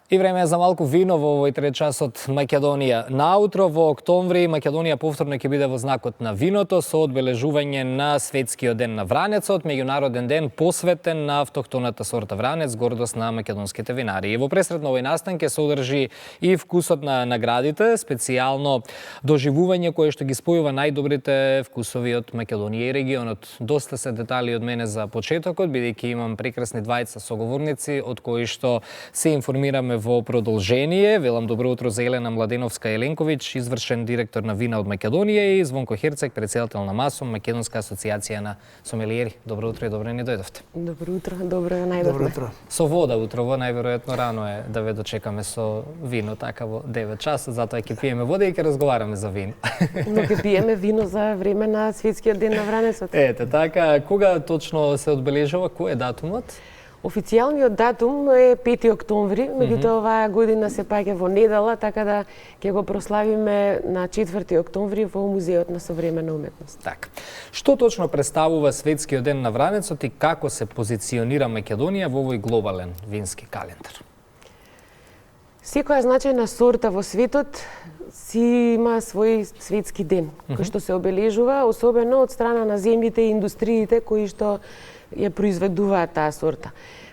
И време е за малку вино во овој трет час од Македонија. Наутро во октомври Македонија повторно ќе биде во знакот на виното со одбележување на Светскиот ден на вранецот, меѓународен ден посветен на автохтоната сорта вранец, гордост на македонските винари. И во пресред на овој настан ќе се одржи и вкусот на наградите, специјално доживување кое што ги спојува најдобрите вкусови од Македонија и регионот. Доста се детали од мене за почетокот, бидејќи имам прекрасни двајца соговорници од кои што се информираме во продолжение. Велам добро утро за Елена Младеновска-Еленковиќ, извршен директор на вина од Македонија, и Звонко Херцег, председател на МАСОМ, Македонска асоциација на сомелиери. Добро утро и добро ни дојдовте. Добро утро, добро ја најдовме. Добро утро. Со вода утрово, најверојатно рано е да ве дочекаме со вино така во 9 часа, затоа ќе пиеме вода и ќе разговараме за вино. Но ќе пиеме вино за време на Светскиот ден на вранецот. Ете, така, кога точно се одбележува, кој е датумот? Официјалниот датум е 5 октомври, меѓутоа оваа година се паѓа во недела, така да ќе го прославиме на 4 октомври во Музеот на современа уметност. Така. Што точно представува Светскиот ден на вранецот и како се позиционира Македонија во овој глобален вински календар? Секоја значајна сорта во светот си има свој светски ден, кој што се обележува, особено од страна на земјите и индустриите кои што ја произведуваат таа сорта.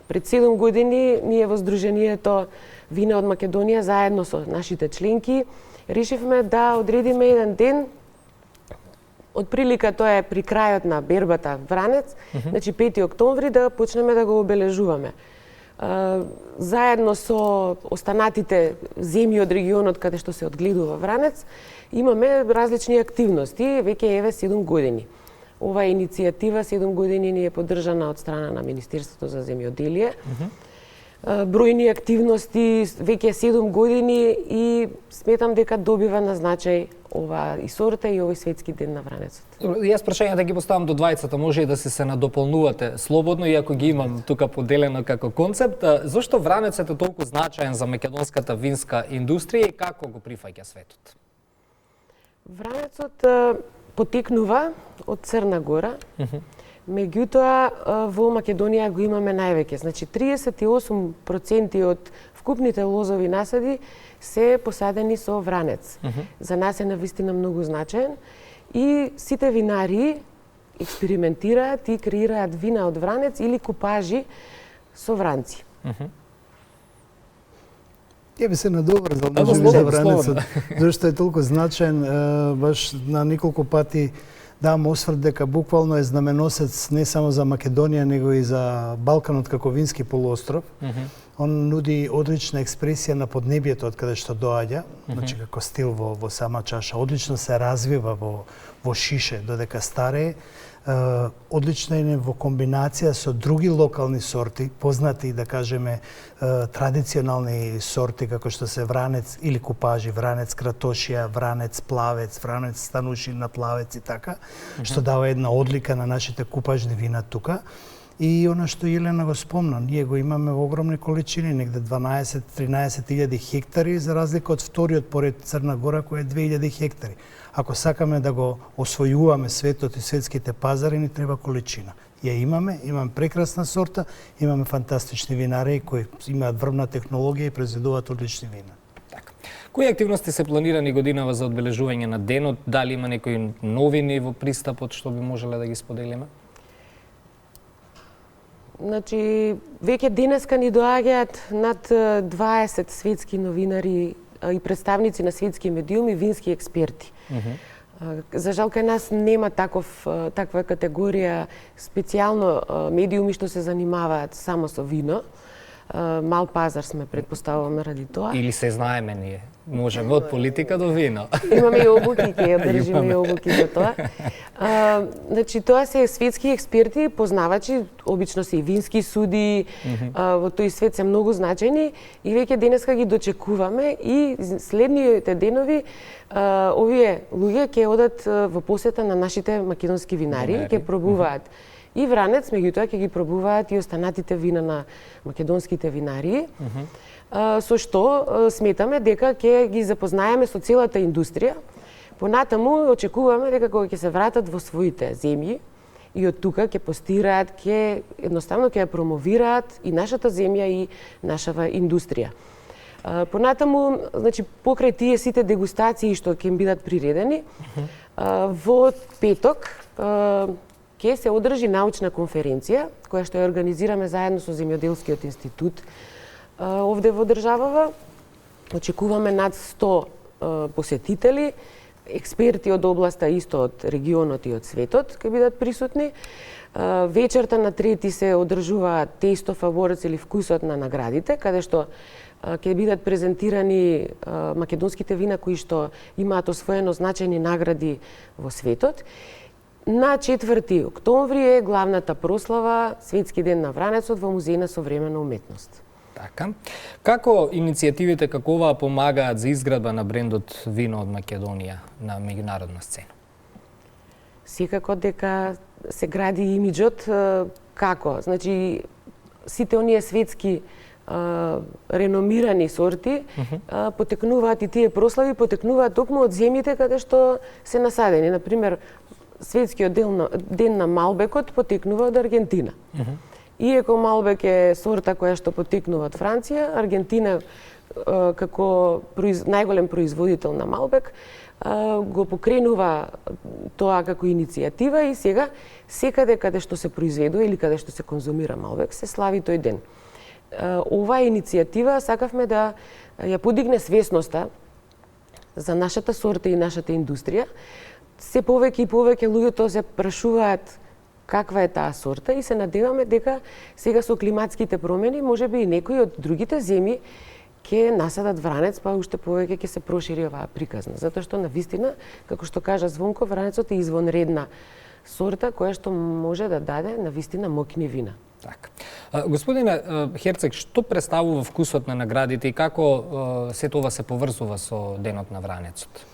Пред 7 години ние во Сдруженијето Вина од Македонија заедно со нашите членки решивме да одредиме еден ден, отприлика тоа е при крајот на бербата вранец, значи 5 октомври да почнеме да го обележуваме. Заедно со останатите земји од регионот каде што се одгледува вранец, имаме различни активности, веќе еве 7 години. Оваа иницијатива 7 години ни е поддржана од страна на Министерството за земјоделие. Бројни активности веќе 7 години и сметам дека добива на значај оваа и сорта и овој Светски ден на вранецот. Јас прашања да ги поставам до двајцата, може и да се надополнувате слободно, иако ги имам тука поделено како концепт. Зошто вранецот е толку значаен за македонската винска индустрија и како го прифаќа светот? Вранецот потекнува од Црна Гора, меѓутоа во Македонија го имаме највеќе. Значи 38% од вкупните лозови насади се посадени со вранец. За нас е навистина многу значаен и сите винари експериментираат и креираат вина од вранец или купажи со вранци. Ја би се надоврзал за вранецот, зашто е толку значаен, баш на неколку пати давам осврт дека буквално е знаменосец не само за Македонија, него и за Балканот како вински полуостров. Он нуди одлична експресија на поднебието од каде што доаѓа, значи како стил во сама чаша, одлично се развива во шише додека старее. Одлично е во комбинација со други локални сорти, познати, да кажеме, традиционални сорти како што се вранец или купажи, вранец кратошија, вранец плавец, вранец станушин на плавец и така, што дава една одлика на нашите купажни вина тука. И она што Елена го спомна, ние го имаме во огромни количини, негде 12-13 000 хектари, за разлика од вториот поред Црна Гора, кој е 2000 хектари. Ако сакаме да го освојуваме светот и светските пазари, ни треба количина. Ја имаме прекрасна сорта, имаме фантастични винари кои имаат врвна технологија и произведуваат одлични вина. Така. Кои активности се планирани годинава за одбележување на денот? Дали има некои новини во пристапот што би можеле да ги споделиме? Значи, веќе денеска ни доаѓаат над 20 светски новинари и представници на светски медиуми, вински експерти. За жал кај нас нема таква категорија специјално медиуми што се занимаваат само со вино. Мал пазар сме, предпоставуваме ради тоа. Или се знаеме ние? Можеме од политика до вино. Имаме и обуки, ќе одржиме и обуки за тоа. Значи, тоа се светски експерти, познавачи, обично се и вински суди, во тој свет се многу значајни и веќе денеска ги дочекуваме и следните денови овие луѓе ќе одат во посета на нашите македонски винари, ќе пробуваат и вранец, меѓутоа ќе ги пробуваат и останатите вина на македонските винари, со што сметаме дека ќе ги запознаеме со целата индустрија. Понатаму очекуваме дека кога ќе се вратат во своите земји и од тука ќе постираат, едноставно ќе ја промовираат и нашата земја и нашава индустрија. Понатаму, значи, покрај тие сите дегустации што ќе им бидат приредени, во петок ќе се одржи научна конференција, која што ја организираме заедно со Земјоделскиот институт овде во државава. Очекуваме над 100 посетители, експерти од областа, исто од регионот и од светот, ќе бидат присутни. Вечерта на 3 се одржува Taste of Awards или вкусот на наградите, каде што ќе бидат презентирани македонските вина кои што имаат освоено значајни награди во светот. На 4 октомври е главната прослава Светски ден на Вранецот во Музеј на современа уметност. Така. Како иницијативите како оваа помагаат за изградба на брендот вино од Македонија на меѓународна сцена? Секако дека се гради имиџот како? Значи, сите оние светски реномирани сорти потекнуваат и тие прослави потекнуваат токму од земјите каде што се насадени. Например, Светскиот ден на Малбекот потекнува од Аргентина. Иако Малбек е сорта која што потекнува од Франција, Аргентина како најголем производител на Малбек го покренува тоа како иницијатива и сега секаде каде што се произведува или каде што се конзумира Малбек се слави тој ден. Оваа иницијатива сакавме да ја подигне свесноста за нашата сорта и нашата индустрија. Се повеќе и повеќе луѓето се прашуваат каква е таа сорта и се надеваме дека сега со климатските промени можеби и некои од другите земји ќе насадат вранец, па уште повеќе ќе се прошири оваа приказна. Затоа што навистина, како што кажа Звонко, вранецот е извонредна сорта која што може да даде навистина моќни вина. Така. Господине Херцег, што представува вкусот на наградите и како сето ова се поврзува со денот на Вранецот?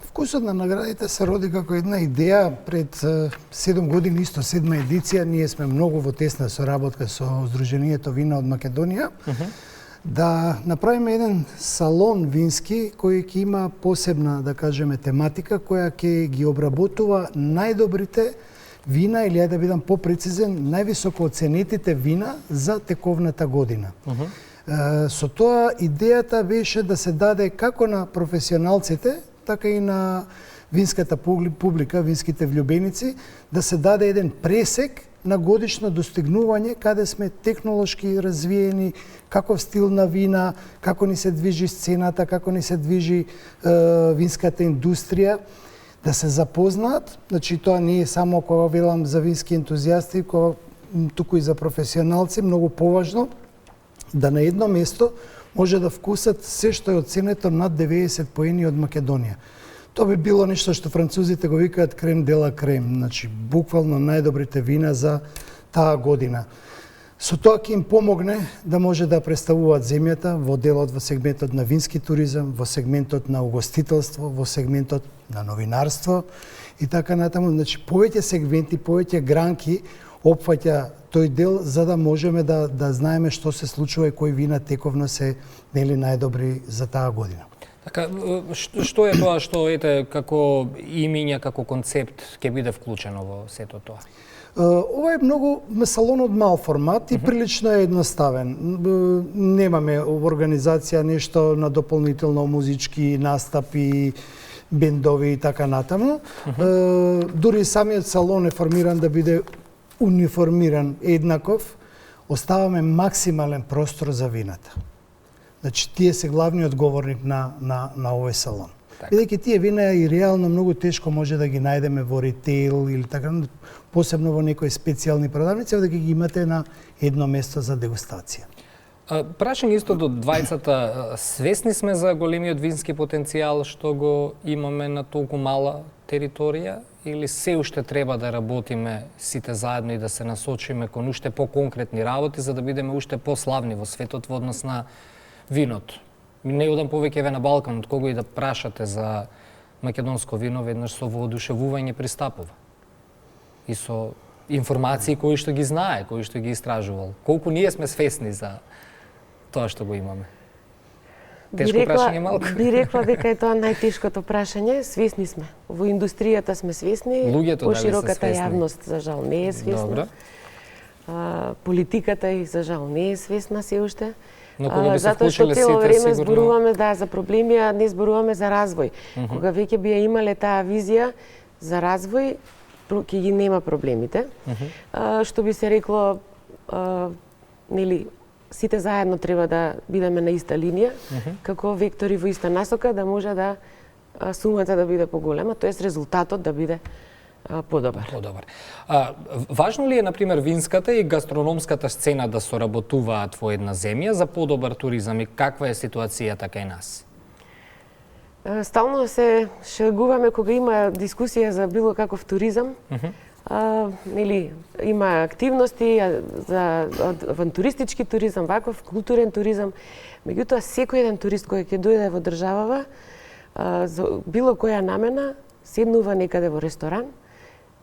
Вкусот на наградите се роди како една идеја пред 7 години, исто 7 едиција. Ние сме многу во тесна соработка со Сдруженијето Вина од Македонија. Да направиме еден салон вински кој ќе има посебна, да кажеме, тематика која ќе ги обработува најдобрите вина или да бидам попрецизен, највисоко оценетите вина за тековната година. Со тоа идејата беше да се даде како на професионалците, така и на винската публика, винските влюбеници, да се даде еден пресек на годишно достигнување, каде сме технолошки развиени, каков стил на вина, како ни се движи сцената, како ни се движи винската индустрија, да се запознаат. Значи, тоа не е само кога велам за вински ентузијасти, туку и за професионалци, многу поважно, да на едно место може да вкусат се што е оценето над 90 поени од Македонија. Тоа би било нешто што французите го викаат крем дела крем, значи буквално најдобрите вина за таа година. Со тоа ќе им помогне да може да представуваат земјата во делот во сегментот на вински туризам, во сегментот на угостителство, во сегментот на новинарство и така натаму. Значи повеќе сегменти, повеќе гранки опфаќа тој дел за да можеме да знаеме што се случува и кои вина тековно се нели најдобри за таа година. Така, што е тоа што ете како имиња, како концепт ќе биде вклучено во сето тоа? Ова е многу салон од мал формат и прилично е едноставен. Немаме организација нешто на дополнително музички настапи, бендови и така натаму. Дури самиот салон е формиран да биде униформиран еднаков, оставаме максимален простор за вината. Значи, тие се главни одговорник на овој салон. Бидејќи тие вина и реално многу тешко може да ги најдеме во ритейл или така, посебно во некои специјални продавници, да ги имате на едно место за дегустација. Прашање исто до двајцата, свесни сме за големиот вински потенцијал што го имаме на толку мала територија или се уште треба да работиме сите заедно и да се насочиме кон уште по-конкретни работи за да бидеме уште пославни во светот во однос на виното? Не одам повеќе на Балкан, од кого и да прашате за македонско вино, веднаш со воодушевување пристапува. И со информации кои што ги знае, кои што ги истражувал. Колку ние сме свесни за тоа што го имаме? Тешко прашање малку. Би рекла дека е тоа најтешкото прашање. Свесни сме. Во индустријата сме свесни. Луѓето дали се Пошироката свесни? јавност за жал не е свесна. Добро. Политиката и за жал не е свесна се уште. Но кога би се затоа што вклучиле цело сите, време сигурно... зборуваме за проблеми, а не зборуваме за развој. Кога веќе би ја имале таа визија за развој, ќе ги нема проблемите. Што би се рекло, нели, сите заедно треба да бидеме на иста линија, како вектори во иста насока, да може да сумата да биде поголема, тоест резултатот да биде подобар. Подобар. Важно ли е, например, винската и гастрономската сцена да соработуваат во една земја за подобар туризам и каква е ситуацијата кај нас? Стално се шегуваме кога има дискусија за било каков туризам. Нели, има активности за авантуристички туризам, ваков културен туризам. Меѓутоа, секој еден турист кој ќе дојде во државава, за било која намена, седнува некаде во ресторан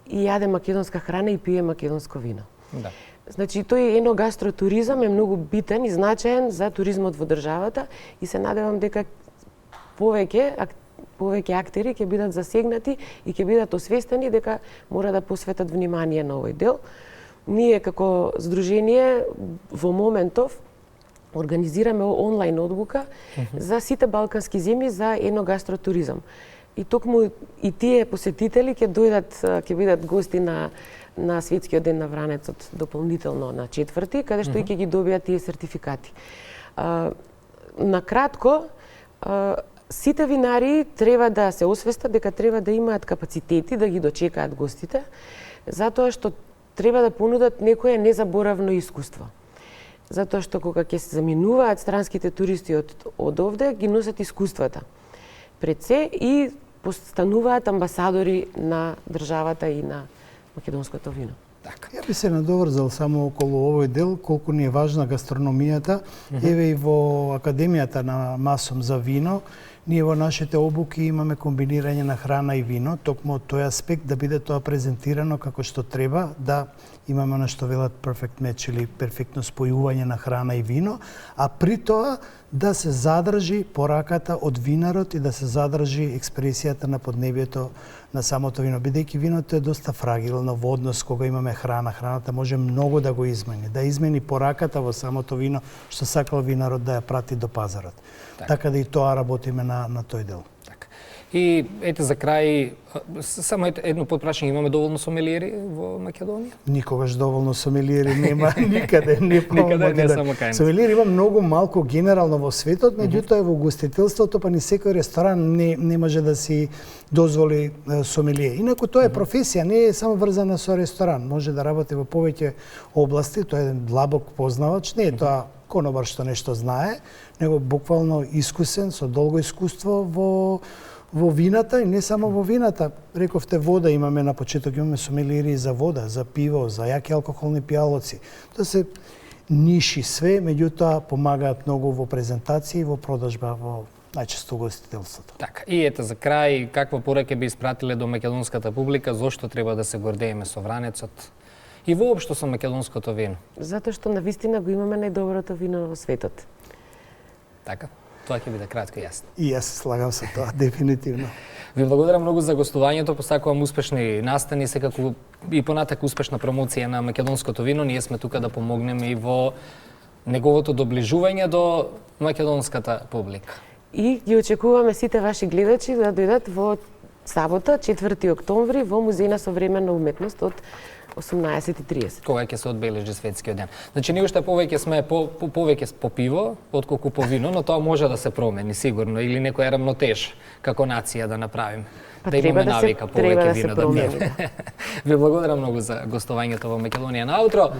и јаде македонска храна и пие македонско вино. Да. Значи, тој еногастротуризам е многу битен и значаен за туризмот во државата и се надевам дека повеќе актери ќе бидат засегнати и ќе бидат освестени дека мора да посветат внимание на овој дел. Ние како здружение во моментов организираме онлайн одбука за сите балкански земји за еногастротуризам. И токму и тие посетители ќе бидат гости на Светскиот ден на вранецот дополнително на 4-ти, каде што и ќе ги добијат тие сертификати. На кратко, сите винари треба да се освестат дека треба да имаат капацитети да ги дочекаат гостите, затоа што треба да понудат некое незаборавно искуство. Затоа што кога ќе се заминуваат странските туристи од овде, ги носат искуствата пред се и постануваат амбасадори на државата и на македонското вино. Така. Ја би се надоврзал само околу овој дел, колку ни е важна гастрономијата. Еве и во Академијата на Масом за вино, ние во нашите обуки имаме комбинирање на храна и вино, токму од тој аспект да биде тоа презентирано како што треба, да имаме на што велат perfect match или перфектно спојување на храна и вино, а при тоа да се задржи пораката од винарот и да се задржи експресијата на поднебието на самото вино, бидејќи виното е доста фрагилно во однос кога имаме храна. Храната може многу да го измени, да измени пораката во самото вино што сакал винарот да ја прати до пазарот. Така да и тоа работиме на тој дел. Така. И ете за крај, само едно подпрашање, имаме доволно сомелиери во Македонија? Никогаш доволно сомелиери нема никаде, не само кај нас. Сомелиери има многу малку генерално во светот, меѓутоа во ugostителството па ни секој ресторан не може да си дозволи сомелие. Инаку тоа е професија, не е само врзана со ресторан, може да работи во повеќе области, тоа е еден длабок познавач, не е тоа конобар што нешто знае, него буквално искусен, со долго искуство во вината и не само во вината. Рековте вода имаме на почеток, имаме сомелиери за вода, за пиво, за јаки алкохолни пијалоци. Тоа се ниши све, меѓутоа помагаат многу во презентација и во продажба во најчесто угостителството. Така, и ете за крај, каква порака би испратиле до македонската публика, зошто треба да се гордееме со вранецот и воопшто со македонското вино? Затоа што навистина го имаме најдоброто вино во светот. Така, тоа ќе биде кратко и јасно. И јас се слагам со тоа, дефинитивно. Ви благодарам многу за гостувањето, посакувам успешни настани, секако и понатака успешна промоција на македонското вино. Ние сме тука да помогнеме и во неговото доближување до македонската публика. И ги очекуваме сите ваши гледачи да дојдат во сабота, 4 октомври, во Музеј на современна уметност од 18:30. Кога ќе се одбележи Светскиот ден. Значи, ние уште повеќе сме повеќе по пиво, отколку по вино, но тоа може да се промени сигурно, или некоја рамнотеж како нација да направиме. Па да имаме навика повеќе треба да вино се да промени. пиеме. Ви благодарам многу за гостувањето во Македонија на утро.